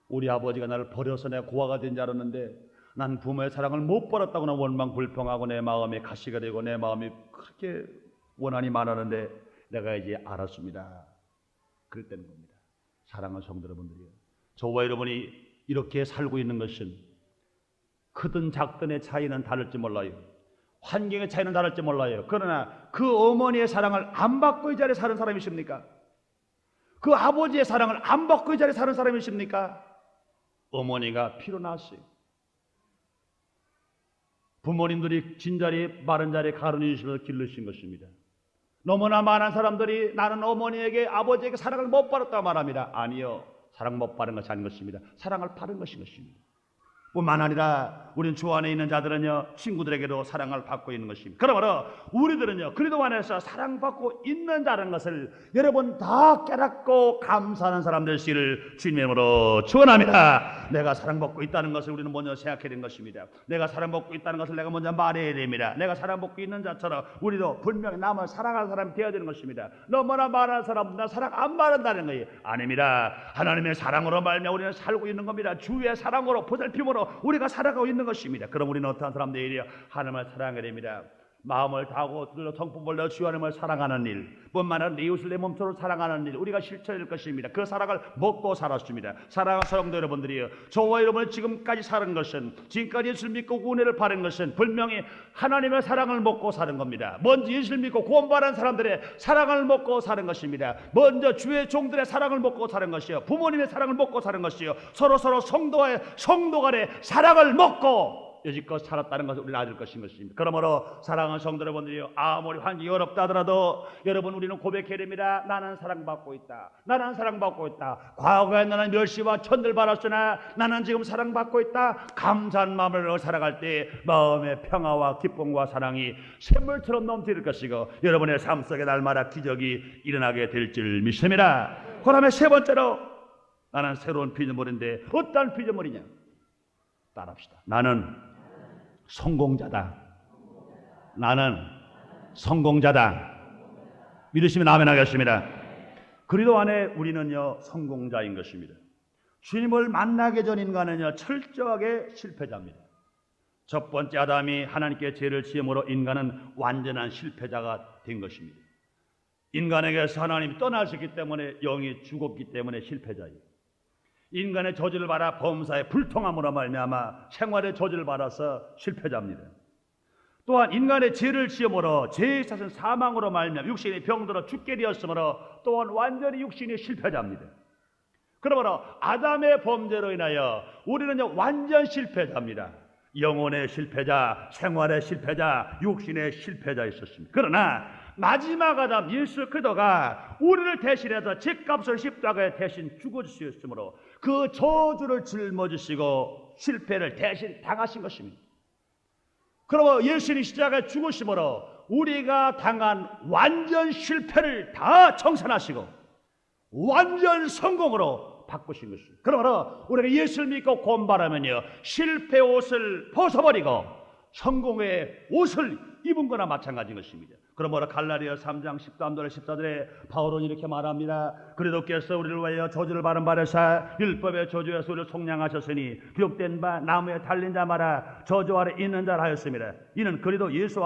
우리 아버지가 나를 버려서 내가 고아가 된 줄 알았는데 난 부모의 사랑을 못 받았다고 나 원망 불평하고 내 마음이 가시가 되고 내 마음이 그렇게 원한이 많았는데 내가 이제 알았습니다. 그랬다는 겁니다. 사랑하는 성도 여러분들이요, 저와 여러분이 이렇게 살고 있는 것은 크든 작든의 차이는 다를지 몰라요. 환경의 차이는 다를지 몰라요. 그러나 그 어머니의 사랑을 안 받고 이 자리에 사는 사람이 있습니까? 그 아버지의 사랑을 안 받고 이 자리에 사는 사람이 있습니까? 어머니가 피로났어요. 부모님들이 진자리 마른 자리에 가르쳐 주시면서 길르신 것입니다. 너무나 많은 사람들이 나는 어머니에게 아버지에게 사랑을 못 받았다 말합니다. 아니요, 사랑 못 받은 것이 아닌 것입니다. 사랑을 받은 것인 것입니다. 뿐만 아니라 우리는 주 안에 있는 자들은요, 친구들에게도 사랑을 받고 있는 것입니다. 그러므로 우리들은요, 그리스도 안에서 사랑받고 있는 자라는 것을 여러분 다 깨닫고 감사하는 사람 되시기를 주님으로 축원합니다. 내가 사랑받고 있다는 것을 우리는 먼저 생각해야 되는 것입니다. 내가 사랑받고 있다는 것을 내가 먼저 말해야 됩니다. 내가 사랑받고 있는 자처럼 우리도 분명히 남을 사랑하는 사람이 되어야 되는 것입니다. 너무나 많은 사람은 나 사랑 안 받는다는 거예요. 아닙니다. 하나님의 사랑으로 말미암아 우리는 살고 있는 겁니다. 주의 사랑으로 보살핌으로 우리가 살아가고 있는 것입니다. 그럼 우리는 어떠한 사람들이에요? 하나님을 사랑해야 됩니다. 마음을 다하고 들려 성품을 내 주 하나님을 사랑하는 일, 뿐만 아니라 내 이웃을 내 몸처럼 사랑하는 일, 우리가 실천할 것입니다. 그 사랑을 먹고 살았습니다. 사랑하는 성도 여러분들이요, 저와 여러분을 지금까지 사는 것은, 지금까지 예수를 믿고 은혜를 받은 것은 분명히 하나님의 사랑을 먹고 사는 겁니다. 먼저 예수를 믿고 구원받은 사람들의 사랑을 먹고 사는 것입니다. 먼저 주의 종들의 사랑을 먹고 사는 것이요, 부모님의 사랑을 먹고 사는 것이요, 서로 성도 간의 사랑을 먹고 여지껏 살았다는 것을 우리는 알을 것인 것입니다. 그러므로 사랑하는 성도 여러분들이요, 아무리 환경이 어렵다 하더라도 여러분 우리는 고백해야 됩니다. 나는 사랑받고 있다. 나는 사랑받고 있다. 과거에 나는 멸시와 천들 받았으나 나는 지금 사랑받고 있다. 감사한 마음으로 살아갈 때 마음의 평화와 기쁨과 사랑이 샘물처럼 넘칠 것이고 여러분의 삶 속에 날마다 기적이 일어나게 될 줄 믿습니다. 그 다음에 세 번째로, 나는 새로운 피조물인데 어떤 피조물이냐? 따라합시다. 나는 성공자다. 나는 성공자다. 믿으시면 아멘 하겠습니다. 그리스도 안에 우리는요, 성공자인 것입니다. 주님을 만나기 전 인간은요, 철저하게 실패자입니다. 첫 번째 아담이 하나님께 죄를 지음으로 인간은 완전한 실패자가 된 것입니다. 인간에게서 하나님이 떠나셨기 때문에 영이 죽었기 때문에 실패자예요. 인간의 저주를 받아 범사의 불통함으로 말미암아 생활의 저주를 받아서 실패자입니다. 또한 인간의 죄를 지음으로 죄의 탓은 사망으로 말미암아 육신이 병들어 죽게 되었으므로 또한 완전히 육신이 실패자입니다. 그러므로 아담의 범죄로 인하여 우리는 완전 실패자입니다. 영혼의 실패자, 생활의 실패자, 육신의 실패자였었습니다. 그러나 마지막 아담 예수 그리스도가 우리를 대신해서 죄값을 십자가에 대신 죽어주셨으므로 그 저주를 짊어지시고 실패를 대신 당하신 것입니다. 그러므로 예수님이 십자가에 죽으심으로 우리가 당한 완전 실패를 다 청산하시고 완전 성공으로 바꾸신 것입니다. 그러므로 우리가 예수를 믿고 구원받으면요, 실패 옷을 벗어버리고 성공의 옷을 입은 거나 마찬가지인 것입니다. 그러므로 갈라디아 3장 13절 14절에 바울은 이렇게 말합니다. 그리스도께서 우리를 위하여 저주를 받은 바로사 율법의 저주에서 우리를 속량하셨으니 기록된 바 나무에 달린 자 마라 저주 아래 있는 자라 하였습니다. 이는 그리스도 예수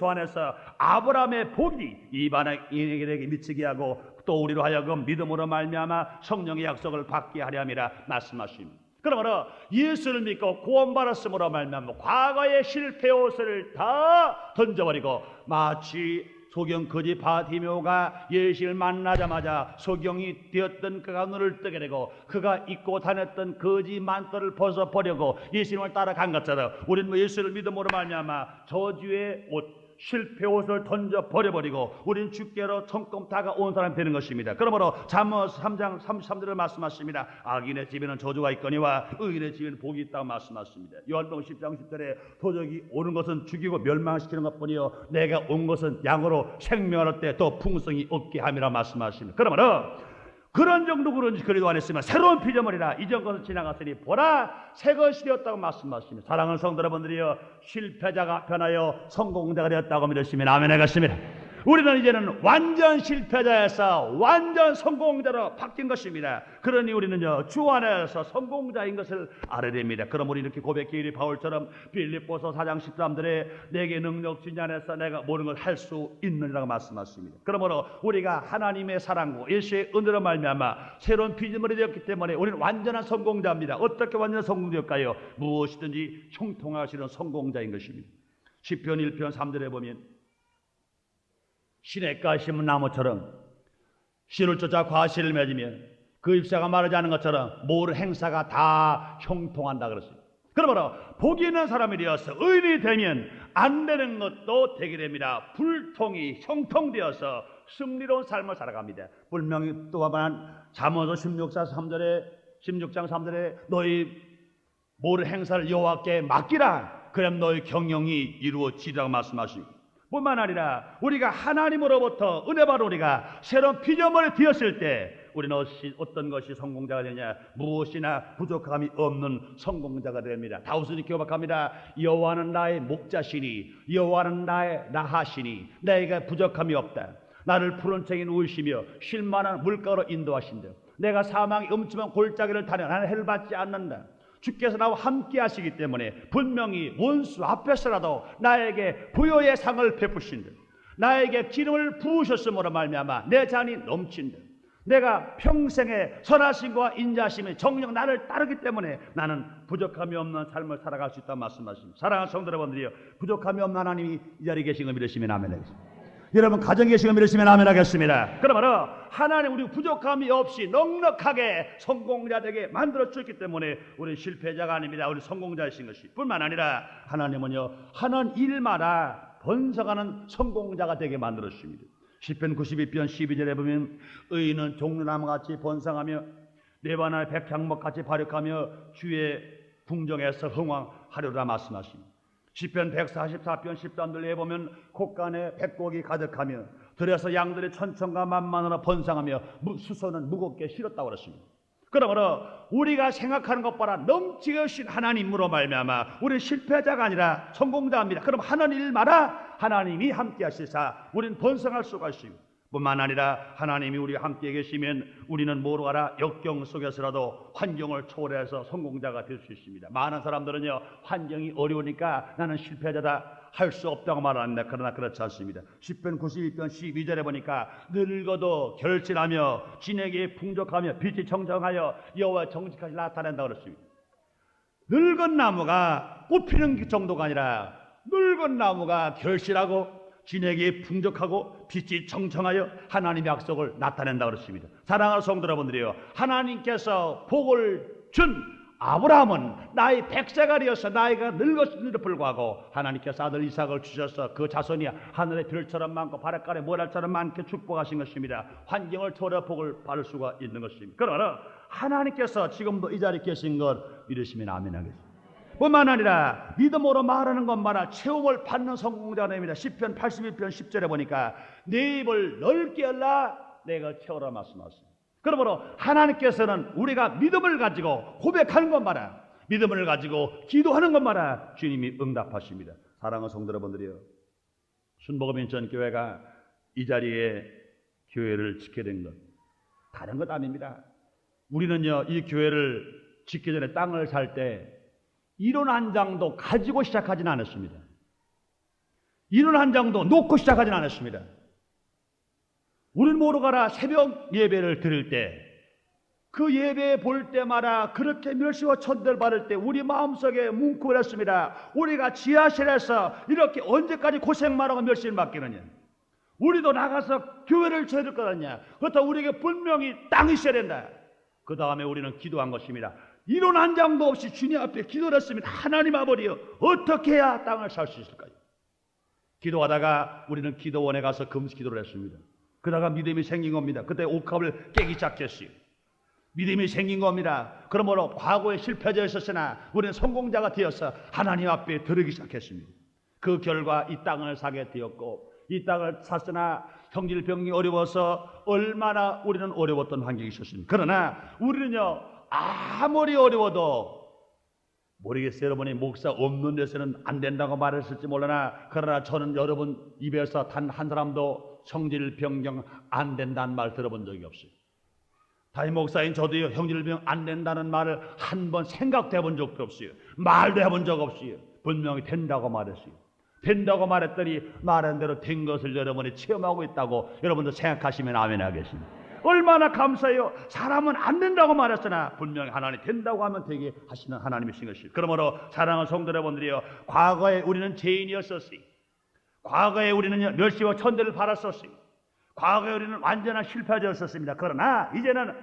안에서 아브라함의 복이 이방인에게 미치게 하고 또 우리로 하여금 믿음으로 말미암아 성령의 약속을 받게 하려 함이라 말씀하십니다. 그러므로 예수를 믿고 구원받았으므로 말미암아 과거의 실패 옷을 다 던져버리고 마치 소경 거지 바디메오가 예수를 만나자마자 소경이 되었던 그가 눈을 뜨게 되고 그가 입고 다녔던 거지 만토를 벗어버리고 예수님을 따라간 것처럼 우리는 예수를 믿음으로 말미암아 저주의 옷 실패 옷을 던져 버려버리고 우리는 주께로 성큼 다가온 사람이 되는 것입니다. 그러므로 잠언서 3장 33절을 말씀하십니다. 악인의 집에는 저주가 있거니와 의인의 집에는 복이 있다고 말씀하십니다. 요한복음 10장 10절에 도적이 오는 것은 죽이고 멸망시키는 것뿐이요 내가 온 것은 양으로 생명을 얻되 또 풍성이 없게 함이라 말씀하십니다. 그러므로 그런 정도 그런지 그리도 안 했으면 새로운 피조물이라 이전 것은 지나갔으니 보라 새 것이 되었다고 말씀하십니다. 사랑하는 성도 여러분들이여 실패자가 변하여 성공자가 되었다고 믿으시면 아멘 하겠습니다. 우리는 이제는 완전 실패자에서 완전 성공자로 바뀐 것입니다. 그러니 우리는요 주 안에서 성공자인 것을 알아야 됩니다. 그럼 우리 이렇게 고백기일이 바울처럼 빌립보서 4장 13절에 내게 능력 주님 안에서 내가 모든 걸 할 수 있느니라고 말씀하십니다. 그러므로 우리가 하나님의 사랑과 예수의 은혜로 말미암아 새로운 피조물이 되었기 때문에 우리는 완전한 성공자입니다. 어떻게 완전한 성공자일까요? 무엇이든지 형통하시는 성공자인 것입니다. 시편 1편 3절에 보면 시냇가 심은 나무처럼 씨를 쫓아 과실을 맺으면 그 잎사가 마르지 않은 것처럼 모든 행사가 다 형통한다 그랬습니다. 그러므로 복이 있는 사람이 되어서 의인이 되면 안 되는 것도 되게 됩니다. 불통이 형통되어서 승리로운 삶을 살아갑니다. 분명히 또한 잠언서 16장 3절에 너희 모든 행사를 여호와께 맡기라 그럼 너희 경영이 이루어지리라고 말씀하십니다. 뿐만 아니라 우리가 하나님으로부터 은혜 받은 우리가 새로운 피조물이 되었을 때 우리는 어떤 것이 성공자가 되냐 무엇이나 부족함이 없는 성공자가 됩니다. 다윗이 기록합니다. 여호와는 나의 목자시니 여호와는 나의 나하시니 내가 부족함이 없다. 나를 푸른 책에 누우시며 쉴만한 물가로 인도하신다. 내가 사망의 음침한 골짜기를 타려 나는 해를 받지 않는다. 주께서 나와 함께 하시기 때문에 분명히 원수 앞에서라도 나에게 부요의 상을 베푸신다. 나에게 기름을 부으셨으므로 말미암아 내 잔이 넘친다. 내가 평생에 선하심과 인자심이 정녕 나를 따르기 때문에 나는 부족함이 없는 삶을 살아갈 수 있다는 말씀하십니다. 사랑하는 성도 여러분들이여 부족함이 없는 하나님이 이 자리에 계신 걸 믿으시면 아멘 하겠습니다. 여러분 가정에 계신 걸 믿으시면 아멘 하겠습니다. 그러므로 하나님 우리 부족함이 없이 넉넉하게 성공자 되게 만들어 주셨기 때문에 우리는 실패자가 아닙니다. 우리 성공자이신 것이 뿐만 아니라 하나님은요 하는 일마다 번성하는 성공자가 되게 만들어 주십니다. 시편 92편 12절에 보면 의인은 종려나무같이 번성하며 네바나의 백향목같이 발육하며 주의 궁정에서 흥왕하리라 말씀하십니다. 시편 144편 13절에 보면 콧간에 백곡이 가득하며 들에서 양들의 천천과 만만으로 번성하며 수소는 무겁게 실었다고 그랬습니다. 그러므로 우리가 생각하는 것보다 넘치신 하나님으로 말미암아 우리는 실패자가 아니라 성공자입니다. 그럼 하는 일마다 하나님이 함께 하시사 우리는 번성할 수가 있습니다. 뿐만 아니라 하나님이 우리와 함께 계시면 우리는 뭐로 가라 역경 속에서라도 환경을 초월해서 성공자가 될 수 있습니다. 많은 사람들은요 환경이 어려우니까 나는 실패자다 할 수 없다고 말합니다. 그러나 그렇지 않습니다. 시편 92편 12절에 보니까 늙어도 결실하며 진액이 풍족하며 빛이 청정하여 여호와 정직하게 나타낸다고 그랬습니다. 늙은 나무가 꽃피는 정도가 아니라 늙은 나무가 결실하고 진액이 풍족하고 빛이 청청하여 하나님의 약속을 나타낸다고 그랬습니다. 사랑하는 성도 여러분들이요 하나님께서 복을 준 아브라함은 나이 100세가 되어서 나이가 늙었음에도 불구하고 하나님께서 아들 이삭을 주셔서 그 자손이 하늘의 별처럼 많고 바닷가의 모래처럼 많게 축복하신 것입니다. 환경을 초월해 복을 받을 수가 있는 것입니다. 그러나 하나님께서 지금도 이 자리에 계신 것 믿으시면 아멘 하겠습니다. 뿐만 아니라 믿음으로 말하는 것마다 체험을 받는 성공자가 됩니다. 시편 81편 10절에 보니까 내 입을 넓게 열라 내가 채워라 말씀하십니다. 그러므로 하나님께서는 우리가 믿음을 가지고 고백하는 것마다 믿음을 가지고 기도하는 것마다 주님이 응답하십니다. 사랑하는 성도 여러분들이요, 순복음인천교회가 이 자리에 교회를 짓게 된 것 다른 것 아닙니다. 우리는요, 이 교회를 짓기 전에 땅을 살 때 이론 한 장도 가지고 시작하진 않았습니다. 이론 한 장도 놓고 시작하진 않았습니다. 우리는 모르가라 새벽 예배를 드릴 때 그 예배 볼 때마다 그렇게 멸시와 천대를 받을 때 우리 마음속에 뭉클했습니다. 우리가 지하실에서 이렇게 언제까지 고생만 하고 멸시를 받기느냐, 우리도 나가서 교회를 쳐야 될 거냐, 그렇다고 우리에게 분명히 땅이 있어야 된다. 그 다음에 우리는 기도한 것입니다. 이론 한 장도 없이 주님 앞에 기도를 했습니다. 하나님 아버지여, 어떻게 해야 땅을 살 수 있을까요? 기도하다가 우리는 기도원에 가서 금식 기도를 했습니다. 그러다가 믿음이 생긴 겁니다. 그때 옥합을 깨기 시작했어요. 믿음이 생긴 겁니다. 그러므로 과거에 실패자 있었으나 우리는 성공자가 되어서 하나님 앞에 들어기 시작했습니다. 그 결과 이 땅을 사게 되었고, 이 땅을 샀으나 형질병이 어려워서 얼마나 우리는 어려웠던 환경이 있었습니다. 그러나 우리는요, 아무리 어려워도, 모르겠어요, 여러분이 목사 없는 데서는 안 된다고 말했을지 몰라나, 그러나 저는 여러분 입에서 단 한 사람도 형질병 안 된다는 말 들어본 적이 없어요. 담임 목사인 저도요, 형질병 안 된다는 말을 한 번 생각도 해본 적도 없어요. 말도 해본 적 없어요. 분명히 된다고 말했어요. 된다고 말했더니 말한 대로 된 것을 여러분이 체험하고 있다고 여러분도 생각하시면 아멘 하겠습니다. 얼마나 감사해요. 사람은 안 된다고 말했으나 분명히 하나님 된다고 하면 되게 하시는 하나님이신 것이에요. 그러므로 사랑하는 성도 여러분들이요, 과거에 우리는 죄인이었었어요. 과거에 우리는 멸시와 천대를 받았었어요. 과거에 우리는 완전한 실패자였었습니다. 그러나 이제는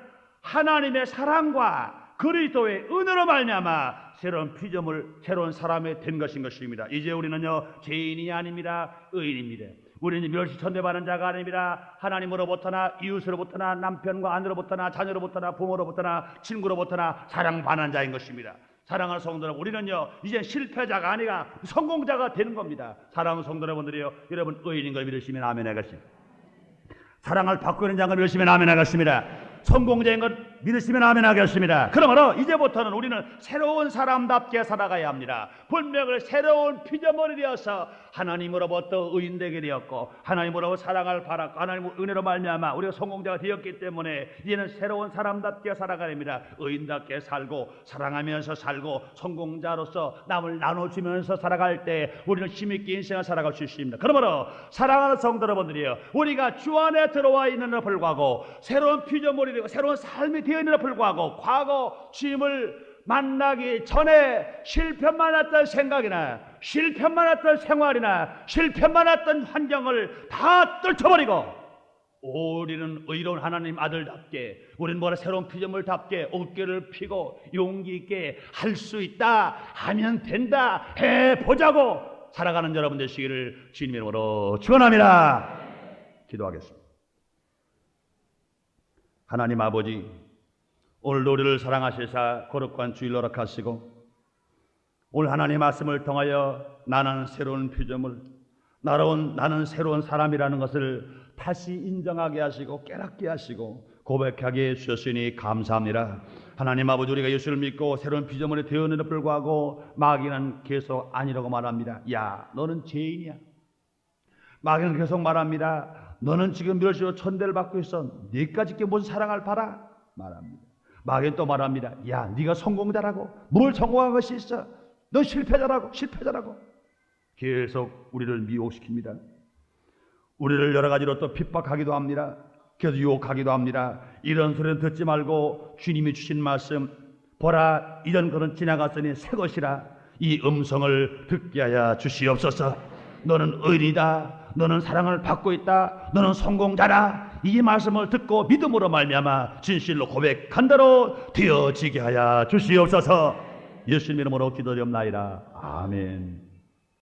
하나님의 사랑과 그리스도의 은혜로 말미암아 새로운 피조물, 새로운 사람이 된 것인 것입니다. 이제 우리는요, 죄인이 아닙니다. 의인입니다. 우리는 멸시천대받는 자가 아닙니다. 하나님으로부터나 이웃으로부터나 남편과 아내로부터나 자녀로부터나 부모로부터나 친구로부터나 사랑받는 자인 것입니다. 사랑하는 성도 여러분, 우리는요, 이제 실패자가 아니라 성공자가 되는 겁니다. 사랑하는 성도 여러분들이요, 여러분 의인인 걸 믿으시면 아멘 하겠습니다. 사랑을 받고 있는 자가 믿으시면 아멘 하겠습니다. 성공자인 것 믿으시면 아멘 하겠습니다. 그러므로 이제부터는 우리는 새로운 사람답게 살아가야 합니다. 분명히 새로운 피조물이 되어서 하나님으로부터 의인되게 되었고, 하나님으로 사랑을 받았고, 하나님의 은혜로 말미암아 우리가 성공자가 되었기 때문에 이제는 새로운 사람답게 살아가야 됩니다. 의인답게 살고 사랑하면서 살고 성공자로서 남을 나눠주면서 살아갈 때 우리는 힘있게 인생을 살아갈 수 있습니다. 그러므로 사랑하는 성도 여러분들이요, 우리가 주 안에 들어와 있는데도 불구하고 새로운 피조물이 되고 새로운 삶이 되어 있는데도 불구하고 과거 주님을 만나기 전에 실패만 했던 생각이나 실패만 했던 생활이나 실패만 했던 환경을 다 떨쳐버리고 우리는 의로운 하나님 아들답게, 우리는 뭐라 새로운 피조물답게 어깨를 펴고 용기 있게 할 수 있다, 하면 된다, 해보자고 살아가는 여러분 되시기를 주님의 이름으로 축원합니다. 기도하겠습니다. 하나님 아버지, 오늘도 우리를 사랑하시사 거룩한 주일 허락하시고 오늘 하나님 말씀을 통하여 나는 새로운 피조물, 나는 새로운 사람이라는 것을 다시 인정하게 하시고 깨닫게 하시고 고백하게 해주셨으니 감사합니다. 하나님 아버지, 우리가 예수를 믿고 새로운 피조물이 되었는데도 불구하고 마귀는 계속 아니라고 말합니다. 야, 너는 죄인이야. 마귀는 계속 말합니다. 너는 지금 멸시로 천대를 받고 있어. 네까지 게 무슨 사랑을 받아? 말합니다. 마귀는 또 말합니다. 야, 네가 성공자라고. 뭘 성공한 것이 있어? 너 실패자라고. 계속 우리를 미혹시킵니다. 우리를 여러 가지로 또 핍박하기도 합니다. 계속 유혹하기도 합니다. 이런 소리는 듣지 말고 주님이 주신 말씀, 보라, 이전 것은 지나갔으니 새 것이라, 이 음성을 듣게 하여 주시옵소서. 너는 의인이다. 너는 사랑을 받고 있다. 너는 성공자다. 이 말씀을 듣고 믿음으로 말미암아 진실로 고백한 대로 되어지게 하여 주시옵소서. 예수님 이름으로 기도드리옵나이다. 아멘.